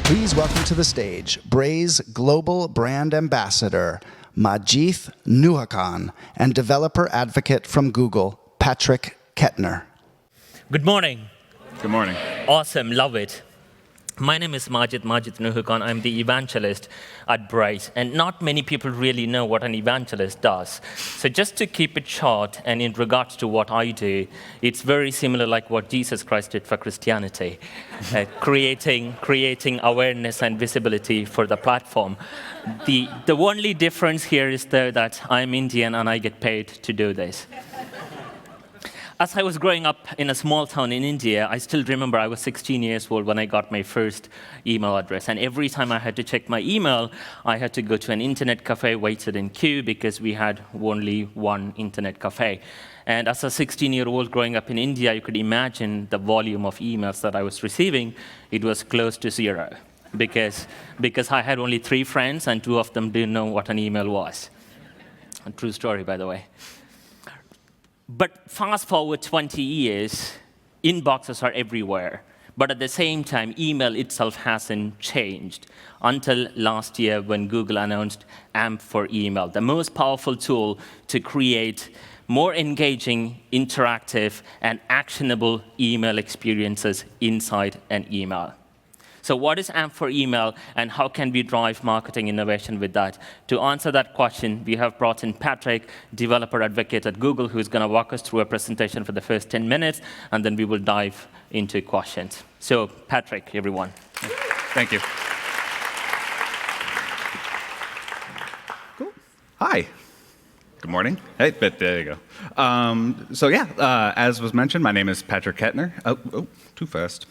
Please welcome to the stage Braze Global Brand Ambassador, Majid Nuhakan, and developer advocate from Google, Patrick Kettner. Good morning. Good morning. Awesome, love it. My name is Majid Nuhakan. I'm the evangelist at Braze, and not many people really know what an evangelist does. So just to keep it short, and in regards to what I do, it's very similar like what Jesus Christ did for Christianity, creating awareness and visibility for the platform. The only difference here is though that I'm Indian and I get paid to do this. As I was growing up in a small town in India, I still remember I was 16 years old when I got my first email address. And every time I had to check my email, I had to go to an internet cafe, waited in queue, because we had only one internet cafe. And as a 16-year-old growing up in India, you could imagine the volume of emails that I was receiving. It was close to zero, because I had only 3 friends, and 2 of them didn't know what an email was. A true story, by the way. But fast forward 20 years, inboxes are everywhere. But at the same time, email itself hasn't changed until last year when Google announced AMP for email, the most powerful tool to create more engaging, interactive, and actionable email experiences inside an email. So what is AMP for email, and how can we drive marketing innovation with that? To answer that question, we have brought in Patrick, developer advocate at Google, who's going to walk us through a presentation for the first 10 minutes, and then we will dive into questions. So Patrick, everyone. Thank you. Cool. Hi. Good morning. Hey, but there you go. As was mentioned, my name is Patrick Kettner. Too fast.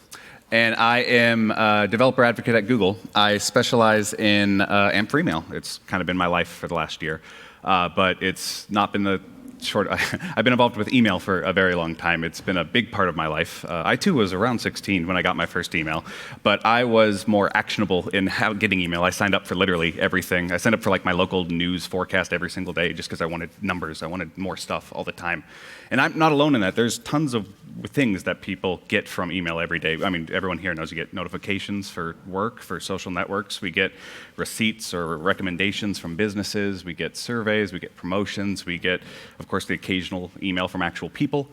And I am a developer advocate at Google. I specialize in AMP for email. It's kind of been my life for the last year. But it's not been the short. I've been involved with email for a very long time. It's been a big part of my life. I, too, was around 16 when I got my first email. But I was more actionable in getting email. I signed up for literally everything. I signed up for like my local news forecast every single day just because I wanted numbers. I wanted more stuff all the time. And I'm not alone in that. There's tons of things that people get from email every day. I mean, everyone here knows you get notifications for work, for social networks. We get receipts or recommendations from businesses. We get surveys. We get promotions. We get, of course, the occasional email from actual people.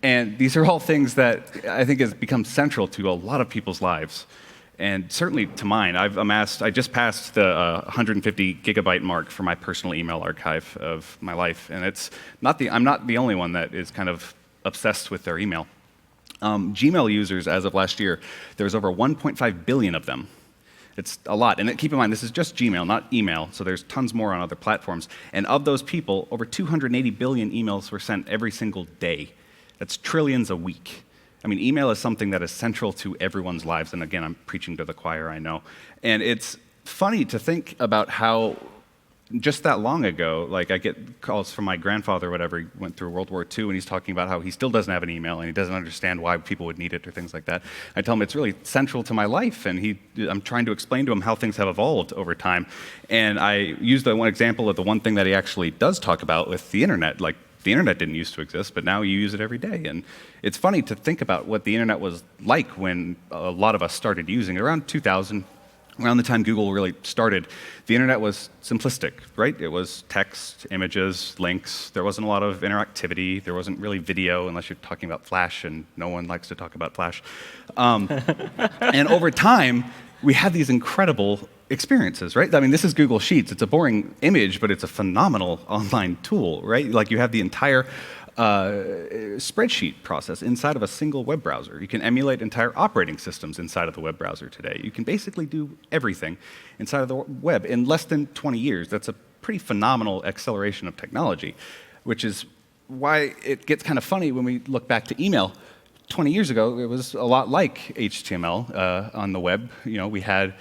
And these are all things that I think has become central to a lot of people's lives. And certainly to mine. I just passed the 150 gigabyte mark for my personal email archive of my life. And I'm not the only one that is kind of obsessed with their email. Gmail users, as of last year, there's over 1.5 billion of them. It's a lot. And keep in mind, this is just Gmail, not email. So there's tons more on other platforms. And of those people, over 280 billion emails were sent every single day. That's trillions a week. I mean, email is something that is central to everyone's lives. And again, I'm preaching to the choir, I know. And it's funny to think about how just that long ago, like I get calls from my grandfather or whatever, he went through World War II, and he's talking about how he still doesn't have an email, and he doesn't understand why people would need it or things like that. I tell him it's really central to my life, and I'm trying to explain to him how things have evolved over time. And I use the one example of the one thing that he actually does talk about with the internet. Like, the internet didn't used to exist, but now you use it every day. And it's funny to think about what the internet was like when a lot of us started using it. Around 2000, around the time Google really started, the internet was simplistic, right? It was text, images, links. There wasn't a lot of interactivity. There wasn't really video, unless you're talking about Flash, and no one likes to talk about Flash. And over time, we had these incredible experiences, right? I mean, this is Google Sheets. It's a boring image, but it's a phenomenal online tool, right? Like, you have the entire spreadsheet process inside of a single web browser. You can emulate entire operating systems inside of the web browser today. You can basically do everything inside of the web in less than 20 years. That's a pretty phenomenal acceleration of technology, which is why it gets kind of funny when we look back to email. 20 years ago, it was a lot like HTML on the web. You know, we had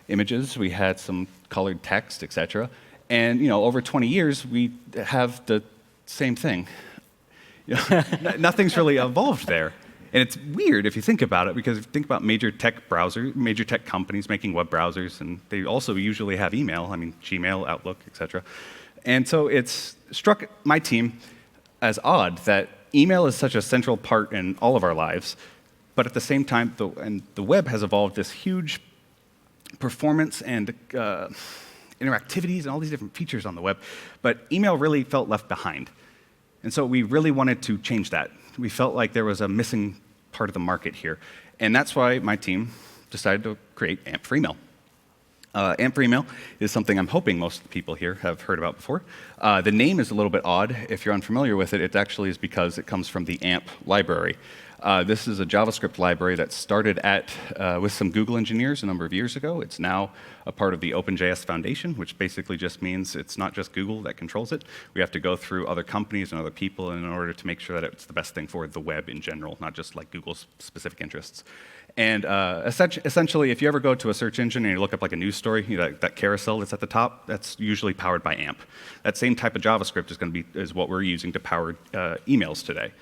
images, we had some colored text, etc. And over 20 years, we have the same thing. Nothing's really evolved there. And it's weird if you think about it, because if you think about major tech companies making web browsers, and they also usually have email. I mean, Gmail, Outlook, etc. And so it's struck my team as odd that email is such a central part in all of our lives, but at the same time, the web has evolved this huge performance and interactivities and all these different features on the web, but email really felt left behind. And so we really wanted to change that. We felt like there was a missing part of the market here. And that's why my team decided to create AMP for Email. AMP for Email is something I'm hoping most of the people here have heard about before. The name is a little bit odd. If you're unfamiliar with it, it actually is because it comes from the AMP library. This is a JavaScript library that started with some Google engineers a number of years ago. It's now a part of the OpenJS Foundation, which basically just means it's not just Google that controls it. We have to go through other companies and other people in order to make sure that it's the best thing for the web in general, not just like Google's specific interests. And essentially, if you ever go to a search engine and you look up like a news story, that carousel that's at the top, that's usually powered by AMP. That same type of JavaScript is what we're using to power emails today.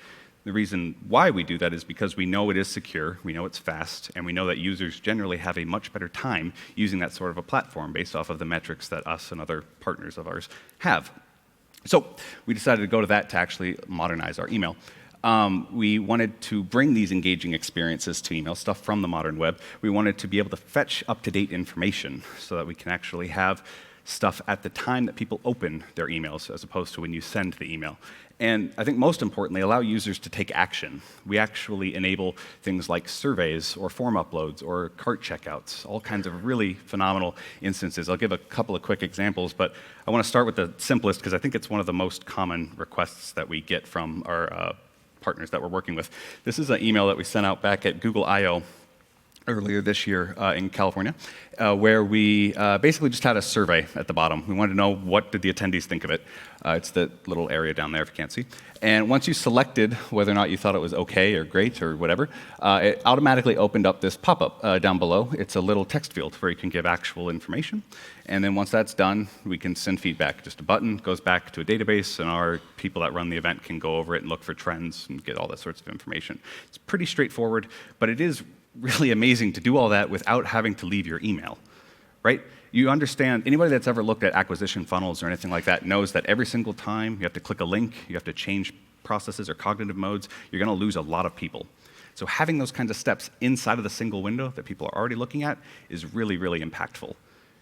The reason why we do that is because we know it is secure, we know it's fast, and we know that users generally have a much better time using that sort of a platform based off of the metrics that us and other partners of ours have. So we decided to go to that to actually modernize our email. We wanted to bring these engaging experiences to email, stuff from the modern web. We wanted to be able to fetch up-to-date information so that we can actually have stuff at the time that people open their emails as opposed to when you send the email. And I think most importantly, allow users to take action. We actually enable things like surveys or form uploads or cart checkouts, all kinds of really phenomenal instances. I'll give a couple of quick examples, but I want to start with the simplest because I think it's one of the most common requests that we get from our partners that we're working with. This is an email that we sent out back at Google I/O earlier this year in California, where we basically just had a survey at the bottom. We wanted to know what did the attendees think of it. It's the little area down there if you can't see. And once you selected whether or not you thought it was okay or great or whatever, it automatically opened up this pop-up down below. It's a little text field where you can give actual information. And then once that's done, we can send feedback. Just a button goes back to a database, and our people that run the event can go over it and look for trends and get all that sorts of information. It's pretty straightforward, but it is really amazing to do all that without having to leave your email, right? You understand, anybody that's ever looked at acquisition funnels or anything like that knows that every single time you have to click a link, you have to change processes or cognitive modes, you're going to lose a lot of people. So having those kinds of steps inside of the single window that people are already looking at is really, really impactful.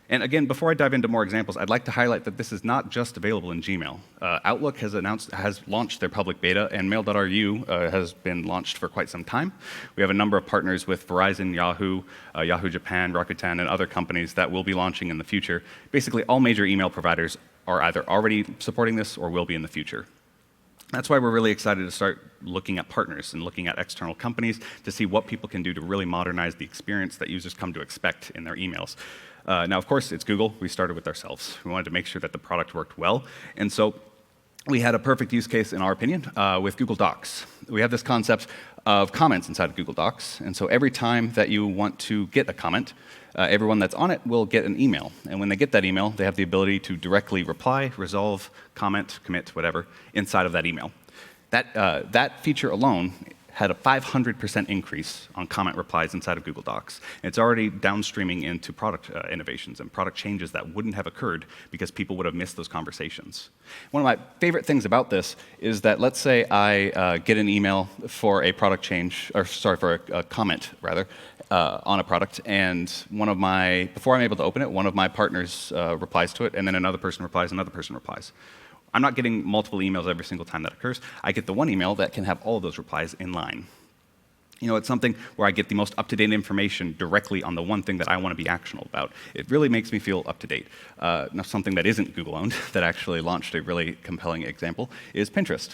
And again, before I dive into more examples, I'd like to highlight that this is not just available in Gmail. Outlook has launched their public beta, and Mail.ru has been launched for quite some time. We have a number of partners with Verizon, Yahoo, Yahoo Japan, Rakuten, and other companies that will be launching in the future. Basically, all major email providers are either already supporting this or will be in the future. That's why we're really excited to start looking at partners and looking at external companies to see what people can do to really modernize the experience that users come to expect in their emails. Now, of course, it's Google. We started with ourselves. We wanted to make sure that the product worked well. And so we had a perfect use case, in our opinion, with Google Docs. We have this concept of comments inside of Google Docs. And so every time that you want to get a comment, everyone that's on it will get an email. And when they get that email, they have the ability to directly reply, resolve, comment, commit, whatever, inside of that email. That feature alone had a 500% increase on comment replies inside of Google Docs. And it's already downstreaming into product innovations and product changes that wouldn't have occurred because people would have missed those conversations. One of my favorite things about this is that let's say I get an email for a product change, or sorry, for a comment rather, on a product, and before I'm able to open it, one of my partners replies to it, and then another person replies, another person replies. I'm not getting multiple emails every single time that occurs. I get the one email that can have all of those replies in line. You know, it's something where I get the most up-to-date information directly on the one thing that I want to be actionable about. It really makes me feel up-to-date. Now, something that isn't Google-owned, that actually launched a really compelling example, is Pinterest.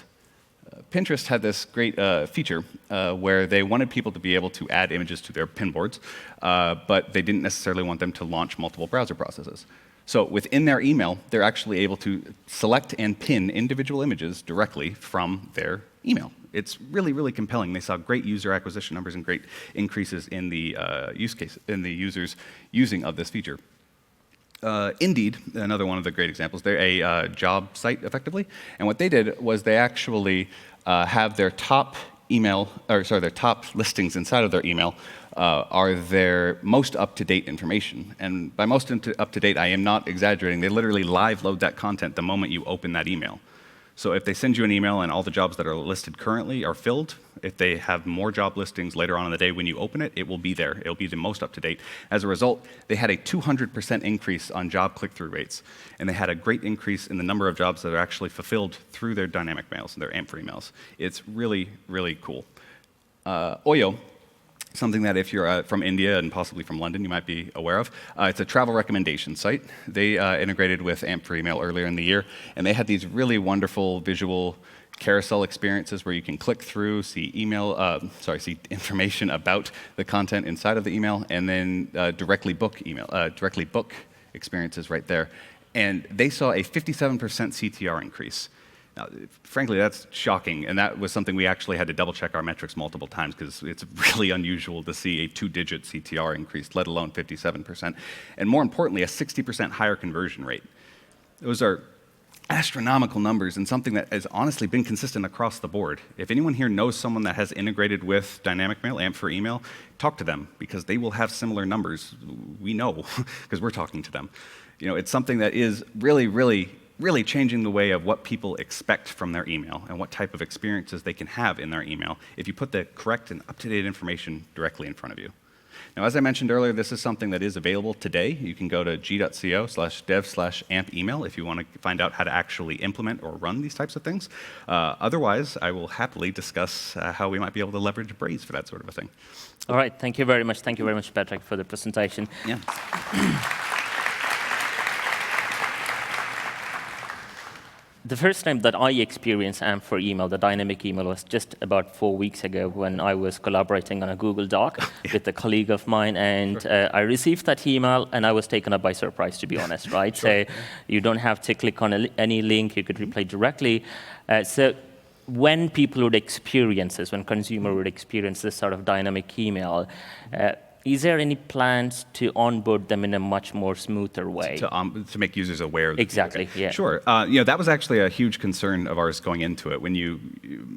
Pinterest had this great feature where they wanted people to be able to add images to their pin boards, but they didn't necessarily want them to launch multiple browser processes. So within their email, they're actually able to select and pin individual images directly from their email. It's really, really compelling. They saw great user acquisition numbers and great increases in the use case, in the users using of this feature. Indeed, another one of the great examples, they're a job site effectively, and what they did was they actually have their top their top listings inside of their email are their most up-to-date information. And by most up-to-date, I am not exaggerating. They literally live load that content the moment you open that email. So if they send you an email and all the jobs that are listed currently are filled, if they have more job listings later on in the day when you open it, it will be there. It'll be the most up to date. As a result, they had a 200% increase on job click-through rates, and they had a great increase in the number of jobs that are actually fulfilled through their dynamic mails and their AMP for emails. It's really, really cool. Oyo, something that if you're from India and possibly from London, you might be aware of. It's a travel recommendation site. They integrated with AMP for email earlier in the year, and they had these really wonderful visual carousel experiences where you can click through, see see information about the content inside of the email, and then directly book experiences right there. And they saw a 57% CTR increase. Now, frankly, that's shocking, and that was something we actually had to double-check our metrics multiple times because it's really unusual to see a 2-digit CTR increase, let alone 57%. And more importantly, a 60% higher conversion rate. Those are astronomical numbers and something that has honestly been consistent across the board. If anyone here knows someone that has integrated with Dynamic Mail, AMP for email, talk to them because they will have similar numbers. We know because we're talking to them. You know, it's something that is really changing the way of what people expect from their email and what type of experiences they can have in their email if you put the correct and up-to-date information directly in front of you. Now, as I mentioned earlier, this is something that is available today. You can go to g.co/dev/amp email if you want to find out how to actually implement or run these types of things. Otherwise, I will happily discuss how we might be able to leverage Braze for that sort of a thing. All right, thank you very much. Thank you very much, Patrick, for the presentation. Yeah. The first time that I experienced AMP for email, the dynamic email, was just about 4 weeks ago when I was collaborating on a Google Doc with a colleague of mine, and I received that email, and I was taken up by surprise, to be honest, right? So you don't have to click on any link, you could reply directly. So when people would experience this, when consumer would experience this sort of dynamic email, is there any plans to onboard them in a much more smoother way? To make users aware. Exactly, yeah. Sure. That was actually a huge concern of ours going into it. When you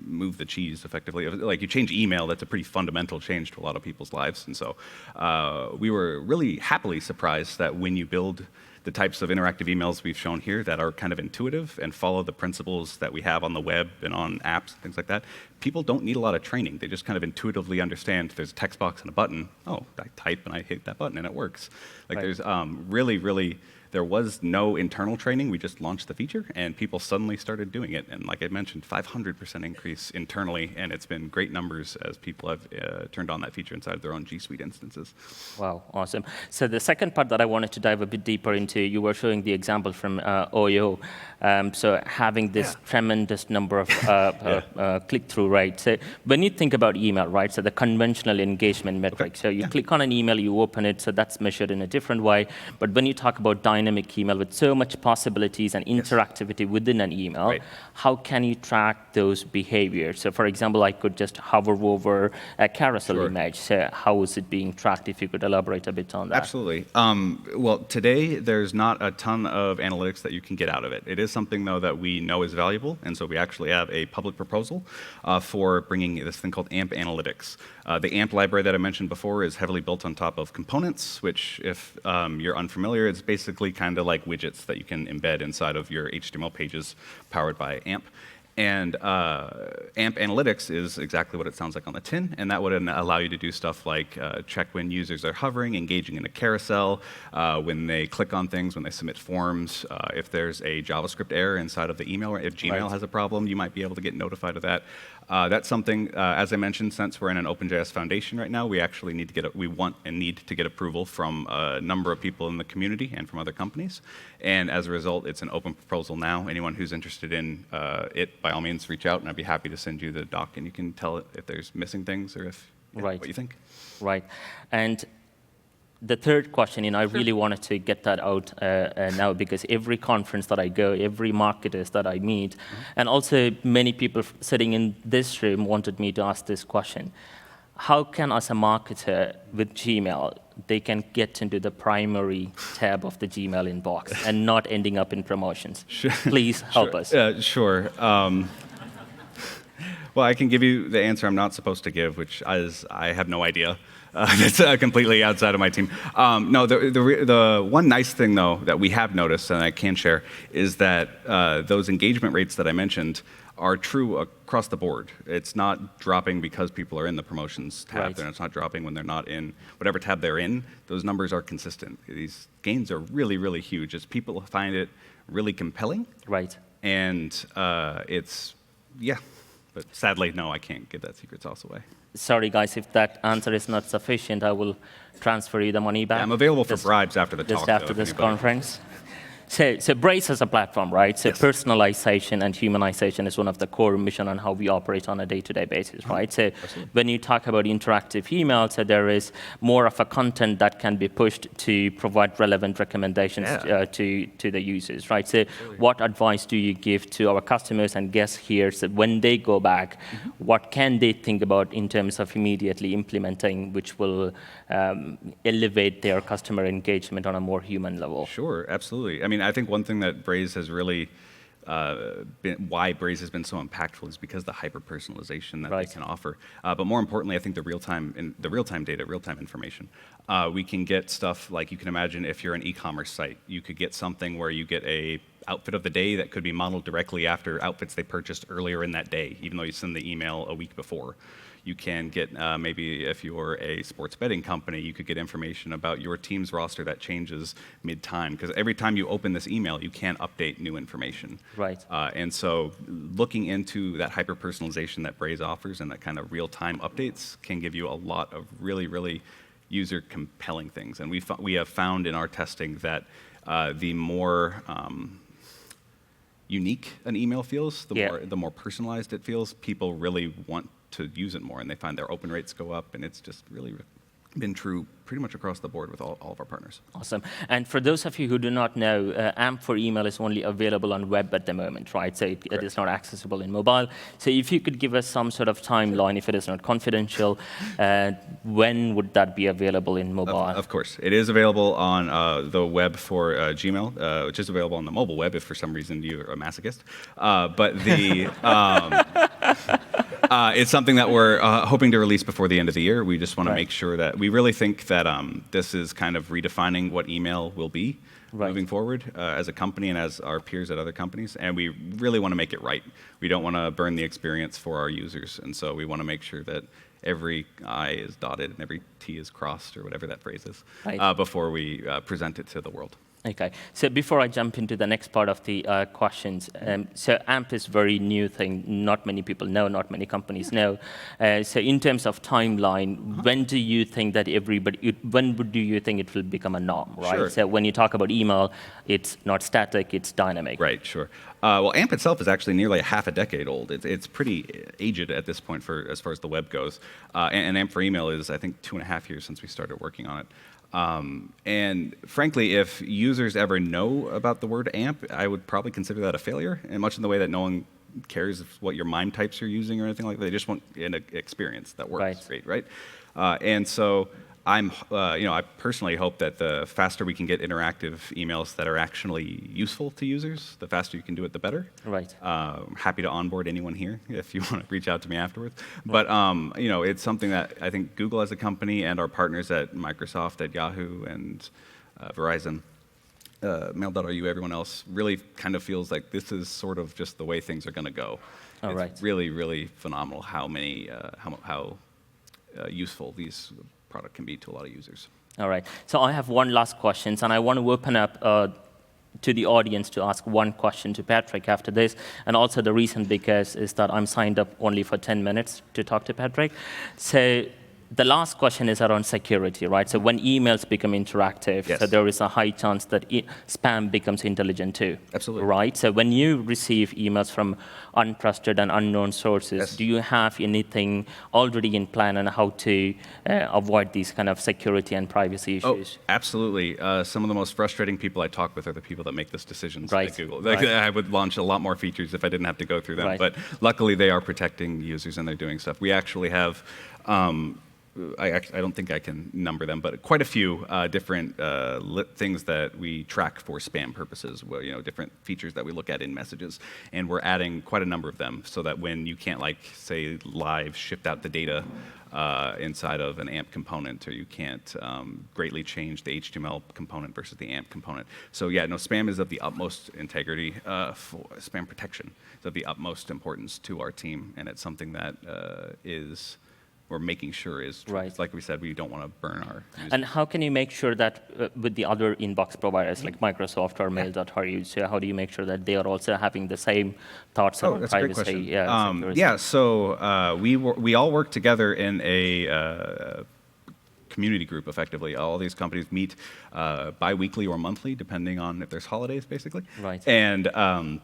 move the cheese, effectively, like you change email, that's a pretty fundamental change to a lot of people's lives. And so we were really happily surprised that when you build the types of interactive emails we've shown here that are kind of intuitive and follow the principles that we have on the web and on apps and things like that, people don't need a lot of training. They just kind of intuitively understand there's a text box and a button. Oh, I type and I hit that button and it works. Like there's really, there was no internal training. We just launched the feature and people suddenly started doing it. And like I mentioned, 500% increase internally, and it's been great numbers as people have turned on that feature inside of their own G Suite instances. Wow, awesome. So the second part that I wanted to dive a bit deeper into, you were showing the example from Oyo. So having this tremendous number of click-through rate. So when you think about email, right, so the conventional engagement metric, so you click on an email, you open it, so that's measured in a different way. But when you talk about dynamic email with so much possibilities and interactivity within an email, how can you track those behaviors? So for example, I could just hover over a carousel image. So how is it being tracked, if you could elaborate a bit on that? Absolutely. Well, today there's not a ton of analytics that you can get out of it. It is something, though, that we know is valuable, and so we actually have a public proposal for bringing this thing called AMP Analytics. The AMP library that I mentioned before is heavily built on top of components, which, if you're unfamiliar, it's basically kind of like widgets that you can embed inside of your HTML pages powered by AMP. And AMP Analytics is exactly what it sounds like on the tin, and that would allow you to do stuff like check when users are hovering, engaging in a carousel, when they click on things, when they submit forms. If there's a JavaScript error inside of the email, or if Gmail has a problem, you might be able to get notified of that. That's something, as I mentioned, since we're in an OpenJS Foundation right now, we actually need to get we want and need to get approval from a number of people in the community and from other companies. And as a result, it's an open proposal now. Anyone who's interested in it, by all means, reach out, and I'd be happy to send you the doc, and you can tell if there's missing things or if what you think. Right. And the third question, and I really wanted to get that out now, because every conference that I go, every marketers that I meet, and also many people sitting in this room wanted me to ask this question. How can, as a marketer with Gmail, they can get into the primary tab of the Gmail inbox and not ending up in promotions? Please help us. Sure. Well, I can give you the answer I'm not supposed to give, which is I have no idea. That's completely outside of my team. No, the one nice thing, though, that we have noticed, and I can share, is that those engagement rates that I mentioned are true across the board. It's not dropping because people are in the promotions tab, Right. and it's not dropping when they're not in whatever tab they're in. Those numbers are consistent. These gains are really, really huge as people find it really compelling. Right. And yeah. But sadly, no, I can't give that secret sauce away. Sorry, guys, if that answer is not sufficient, I will transfer you the money back. Yeah, I'm available for Just- bribes after the talk. Just after though, if this anybody- conference. So Braze is a platform, right? So Yes. personalization and humanization is one of the core mission on how we operate on a day-to-day basis, right? So when you talk about interactive email, so there is more of a content that can be pushed to provide relevant recommendations Yeah. to the users, right? So what advice do you give to our customers and guests here so when they go back, what can they think about in terms of immediately implementing, which will elevate their customer engagement on a more human level? Sure, absolutely. I mean, I think one thing that Braze has really why Braze has been so impactful is because of the hyper-personalization that Right. they can offer. But more importantly, I think the real-time data, real-time information. We can get stuff like you can imagine if you're an e-commerce site, you could get something where you get a outfit of the day that could be modeled directly after outfits they purchased earlier in that day, even though you send the email a week before. You can get, maybe if you're a sports betting company, you could get information about your team's roster that changes mid-time. Because every time you open this email, you can update new information. Right. And so looking into that hyper-personalization that Braze offers and that kind of real-time updates can give you a lot of really, really user-compelling things. And we have found in our testing that the more unique an email feels, the more personalized it feels, people really want to use it more, and they find their open rates go up, and it's just really been true pretty much across the board with all of our partners. Awesome. And for those of you who do not know, AMP for email is only available on web at the moment, right? So it is not accessible in mobile. So if you could give us some sort of timeline, if it is not confidential, when would that be available in mobile? Of course. It is available on the web for Gmail, which is available on the mobile web if for some reason you're a masochist. But it's something that we're hoping to release before the end of the year. We just want to make sure that we really think that this is kind of redefining what email will be moving forward as a company and as our peers at other companies. And we really want to make it right. We don't want to burn the experience for our users. And so we want to make sure that every I is dotted and every T is crossed, or whatever that phrase is, before we present it to the world. Okay. So before I jump into the next part of the questions, so AMP is a very new thing. Not many people know, not many companies know. So in terms of timeline, when do you think that when do you think it will become a norm, right? Sure. So when you talk about email, it's not static, it's dynamic. Right, sure. Well, AMP itself is actually nearly a half a decade old. It's pretty aged at this point as far as the web goes. And AMP for email is, I think, 2.5 years since we started working on it. And frankly, if users ever know about the word AMP, I would probably consider that a failure, and much in the way that no one cares what your MIME types you're using or anything like that. They just want an experience that works great, right? And so I personally hope that the faster we can get interactive emails that are actually useful to users, the faster you can do it, the better. Right. Happy to onboard anyone here if you want to reach out to me afterwards. But it's something that I think Google as a company and our partners at Microsoft, at Yahoo, and Verizon, Mail.ru, everyone else really kind of feels like this is sort of just the way things are going to go. It's really, really phenomenal how useful these product can be to a lot of users. All right. So I have one last question, and I want to open up to the audience to ask one question to Patrick after this. And also the reason is that I'm signed up only for 10 minutes to talk to Patrick. So the last question is around security, right? So when emails become interactive, so there is a high chance that spam becomes intelligent too. Absolutely. Right? So when you receive emails from untrusted and unknown sources, do you have anything already in plan on how to avoid these kind of security and privacy issues? Oh, absolutely. Some of the most frustrating people I talk with are the people that make those decisions at Google. I would launch a lot more features if I didn't have to go through them. But luckily, they are protecting users and they're doing stuff. We actually have I don't think I can number them, but quite a few different things that we track for spam purposes, different features that we look at in messages. And we're adding quite a number of them so that when you can't, say, live shift out the data inside of an AMP component, or you can't greatly change the HTML component versus the AMP component. So yeah, no, spam is of the utmost integrity. For spam protection is of the utmost importance to our team, and it's something that we're making sure is true. Right. Like we said, we don't want to burn our users. And how can you make sure that with the other inbox providers like Microsoft or Mail.ru, so how do you make sure that they are also having the same thoughts on That's a great privacy? question. Security? Yeah, so we all work together in a community group, effectively. All these companies meet bi-weekly or monthly, depending on if there's holidays, basically. Right. And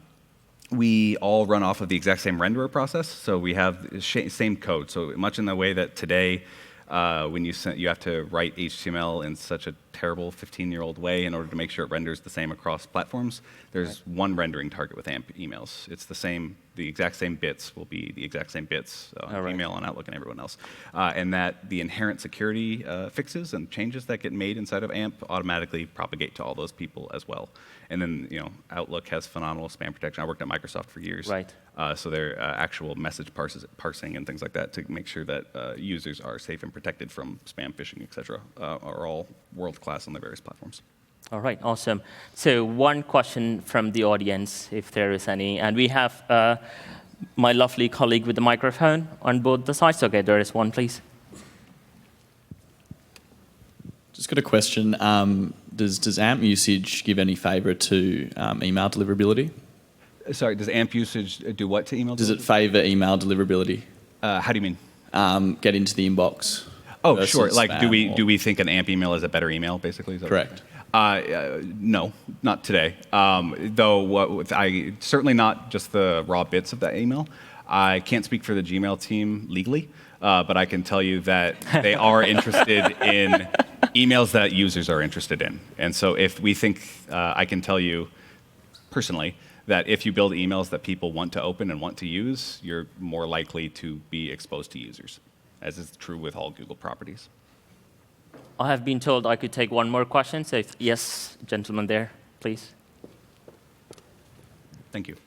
we all run off of the exact same renderer process, so we have the same code. So much in the way that today, when you have to write HTML in such a terrible 15-year-old way in order to make sure it renders the same across platforms, there's one rendering target with AMP emails. It's the same, the exact same bits will be the exact same bits on email and Outlook and everyone else. And that the inherent security fixes and changes that get made inside of AMP automatically propagate to all those people as well. And then, Outlook has phenomenal spam protection. I worked at Microsoft for years. Right. So their actual message parsing and things like that to make sure that users are safe and protected from spam, phishing, et cetera, are all world-class on their various platforms. All right, awesome. So one question from the audience, if there is any. And we have my lovely colleague with the microphone on both the sides. OK, there is one, please. Just got a question. Does AMP usage give any favour to email deliverability? Sorry, does AMP usage do what to email? Does it favour email deliverability? How do you mean? Get into the inbox. Oh, sure. Like, spam do we think an AMP email is a better email, basically? Is that Correct. No, not today. Though certainly not just the raw bits of that email. I can't speak for the Gmail team legally, but I can tell you that they are interested in emails that users are interested in. And so if we think, I can tell you personally, that if you build emails that people want to open and want to use, you're more likely to be exposed to users, as is true with all Google properties. I have been told I could take one more question. So yes, gentleman there, please. Thank you.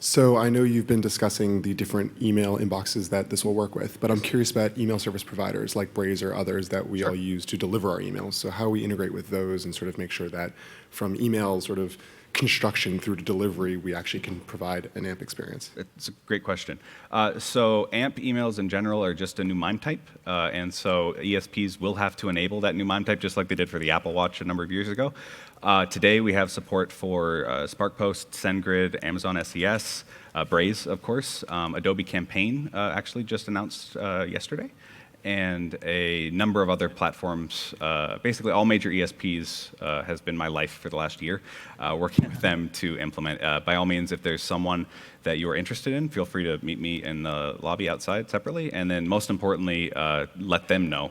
So I know you've been discussing the different email inboxes that this will work with, but I'm curious about email service providers like Braze or others that we all use to deliver our emails. So how we integrate with those and sort of make sure that from email sort of construction through to delivery, we actually can provide an AMP experience? It's a great question. So AMP emails in general are just a new MIME type, and so ESPs will have to enable that new MIME type just like they did for the Apple Watch a number of years ago. Today we have support for SparkPost, SendGrid, Amazon SES, Braze, of course. Adobe Campaign actually just announced yesterday, and a number of other platforms. Basically, all major ESPs has been my life for the last year, working with them to implement. By all means, if there's someone that you are interested in, feel free to meet me in the lobby outside separately. And then most importantly, let them know.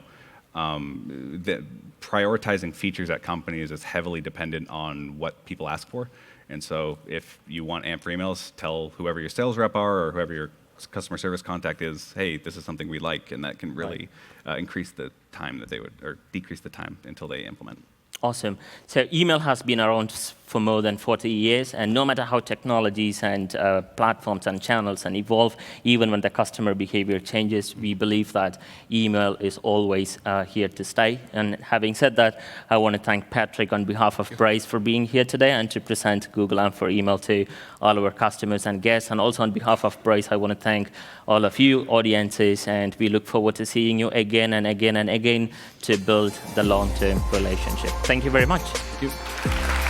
That prioritizing features at companies is heavily dependent on what people ask for. And so if you want AMP for emails, tell whoever your sales rep are or whoever your customer service contact is, hey, this is something we like, and that can really increase the time that they would, or decrease the time until they implement. Awesome. So email has been around for more than 40 years, and no matter how technologies and platforms and channels and evolve, even when the customer behavior changes, we believe that email is always here to stay. And having said that, I want to thank Patrick on behalf of Braze for being here today and to present Google AMP for email to all our customers and guests. And also on behalf of Braze, I want to thank all of you audiences, and we look forward to seeing you again and again and again to build the long-term relationship. Thank you very much. Thank you.